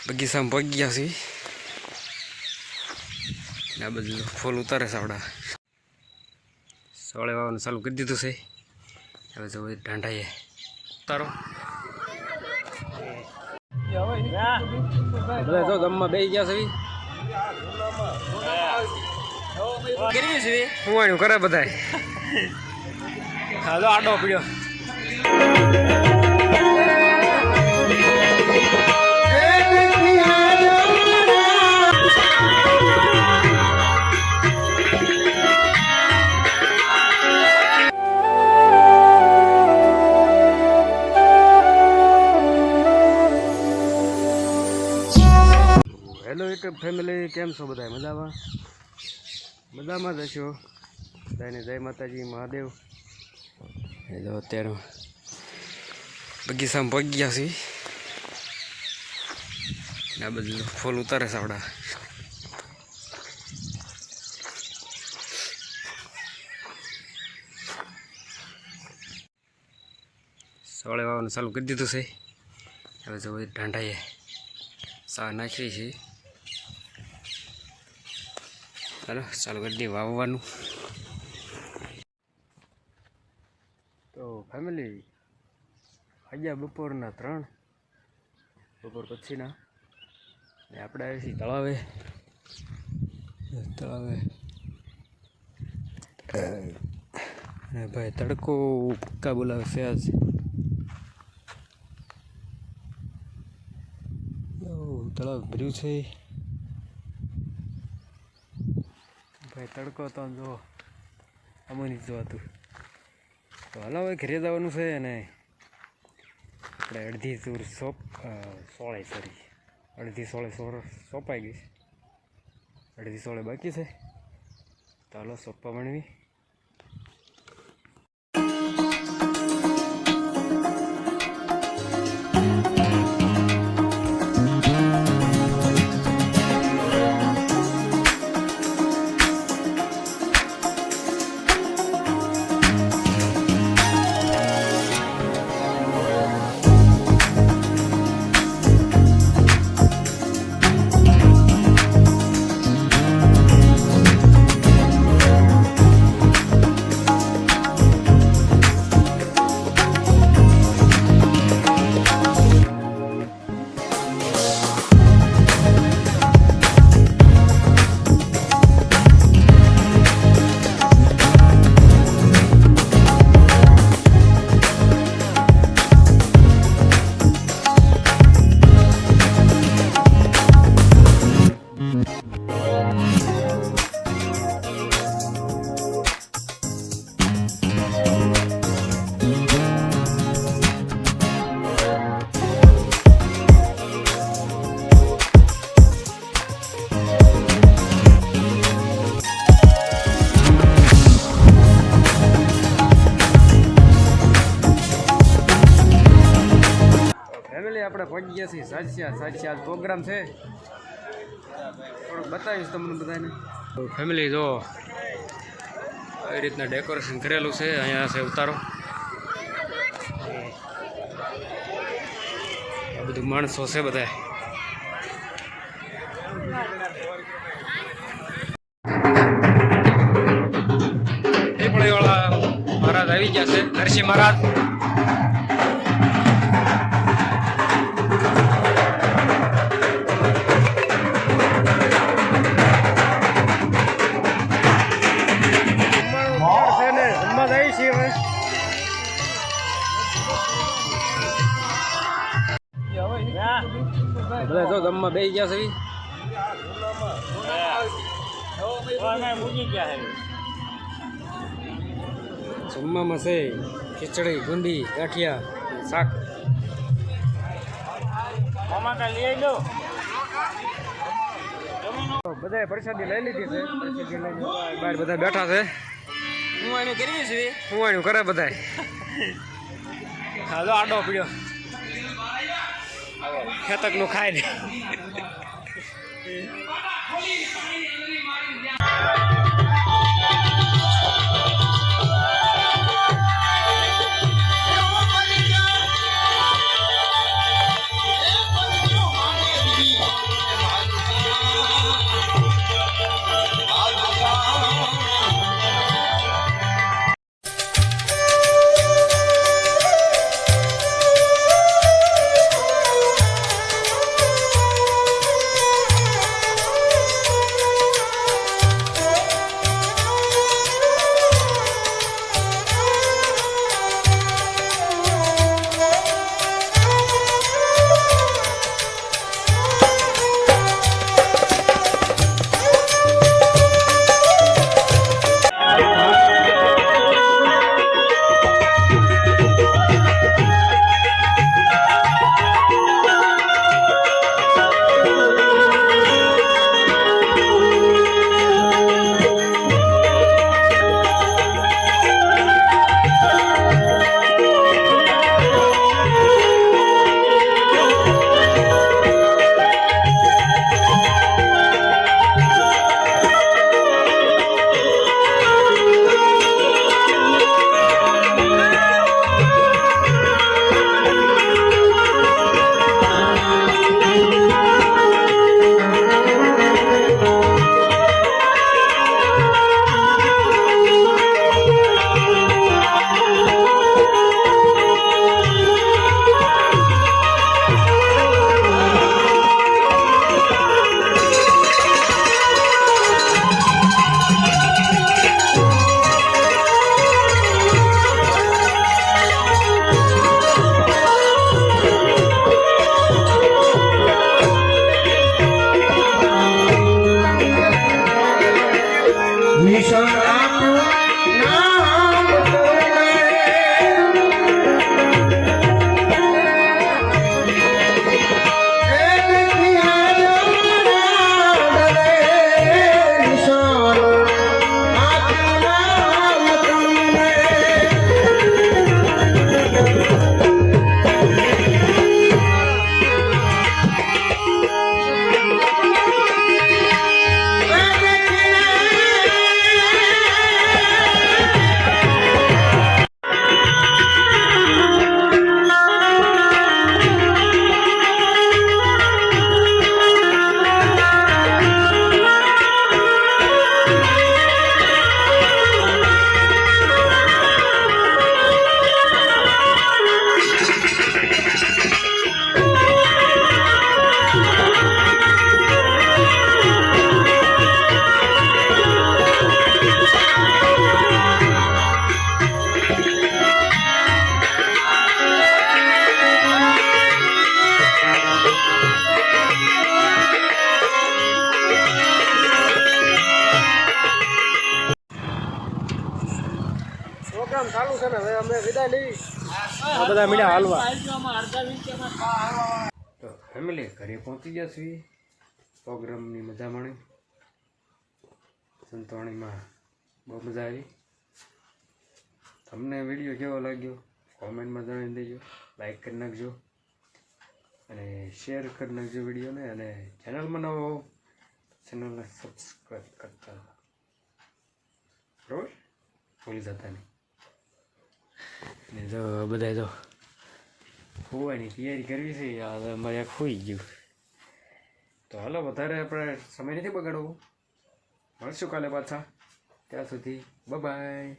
બગીચામાં પગી ગયા છે. આ બધું ફૂલ ઉતારે છે. આપણા સોળે વાવવાનું ચાલુ કરી દીધું છે. હવે જો ઢાંઢાઈએ ઉતારો બધા જો ગામમાં બેસી ગયા છે. કરવી છે હું કરે બધા. હાલો આડો પડ્યો. હેલો યુટ્યુબ ફેમિલી, કેમ છો બધા? મજામાં મજામાં જ હશો. બધાને જય માતાજી, મહાદેવ. હેલો અત્યારે બગીચામાં પગી ગયા છે. આ બધું ફૂલ ઉતારે છે. આપણા સોળે વાવવાનું ચાલુ કરી દીધું છે. હવે જો ઢાંઢાઈએ સા નાખી છે. ચાલો ચાલુ કરી દઈએ વાવવાનું. તો ફેમિલી વાગ્યા બપોરના 3, બપોર પછીના. ને આપણે આવી છીએ તળાવે. અને ભાઈ તડકો ભૂક્કા બોલાવે છે આજ. તળાવ ભર્યું છે ભાઈ. તડકો તો જો અમની જોવાતું. તો હાલો હવે ઘરે જવાનું છે. અને આપણે અડધી દૂર અડધી સોળે સોંપાઈ ગઈ છે. અડધી સોળે બાકી છે. તો હાલો સોંપવા માંડવી. આપણે પહોંચી ગયા છીએ સાચિયા પ્રોગ્રામ છે. થોડુંક બતાવીશ તમને બધાને. ફેમિલી જો આવી રીતના ડેકોરેશન કરેલું છે. અહીંયા છે ઉતારો. આ બધું માણસો છે બધા. વાળા મહારાજ આવી ગયા છે. નરસિંહ મહારાજ. બધા જો ગામમાં બેસી ગયા છે. જમવામાં છે ખીચડી, ગુંદી, ગાંઠિયા, શાક. બધા પ્રસાદી લઈ લીધી છે. પ્રસાદી લઈને બહાર બધા બેઠા છે. હું કરવી છે. હું કરે બધા. હાલો આડો પડ્યો. ખેતક નું ખાય ને. પ્રોગ્રામ ચાલુ છે ને હવે અમે વિદાય લઈ બધા મીડા હાલવા તો ફેમિલી ઘરે પહોંચી ગયા છીએ પ્રોગ્રામની મજા માણી સંતવાણીમાં બહુ મજા આવી તમને વિડીયો કેવો લાગ્યો કોમેન્ટમાં જણાવી દેજો લાઈક કરી નાખજો અને શેર કરી નાખજો વિડીયોને અને ચેનલમાં નવો હોવ ચેનલને સબસ્ક્રાઈબ કરતા બરાબર ભૂલી જતા નહીં ને જો બધા જો ખોવાની તૈયારી કરવી છે અમારે આ ખોઈ ગયું તો હાલો વધારે આપણે સમય નથી બગાડવો મળશું કાલે પાછા ત્યાં સુધી બાય.